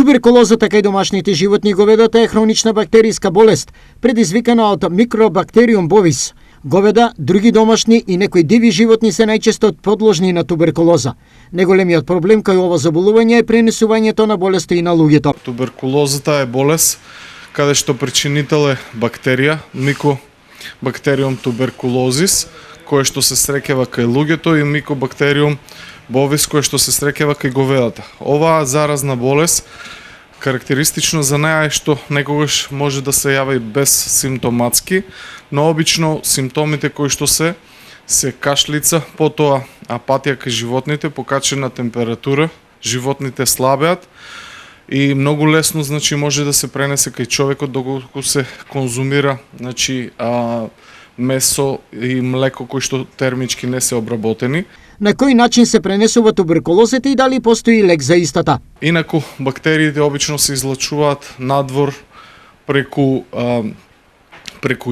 Туберкулозата кај домашните животни и говедата е хронична бактериска болест, предизвикана од микробактериум bovis. Говеда, други домашни и некои диви животни се најчесто подложни на туберкулоза. Неголемиот проблем кај ова заболување е пренесувањето на болести и на луѓето. Туберкулозата е болест каде што причинител е бактерија, микобактериум туберкулозис, кој што се среќава кај луѓето, и микобактериум bovis, кој што се среќава кај говедата. Оваа заразна болест карактеристично за неа е што некогаш може да се јави безсимптоматски, но обично симптомите кои што се кашлица, потоа апатија кај животните, покачена температура, животните слабеат и многу лесно може да се пренесе кај човекот доколку се конзумира месо и млеко кои што термички не се обработени. На кој начин се пренесува туберкулозата и дали постои лек за истата? Инаку бактериите обично се излачуваат надвор преку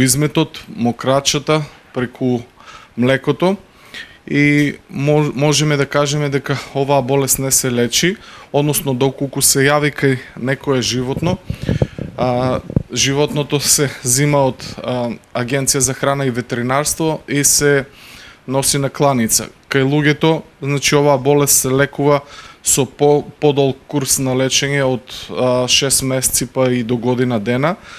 изметот, мокрачата, преку млекото и можеме да кажеме дека оваа болест не се лечи, односно доколку се јави кај некое животно, животното се зима од Агенција за храна и ветеринарство и се носи на кланица. Кај луѓето, оваа болест се лекува со подолг курс на лечење од 6 месеци па и до година дена.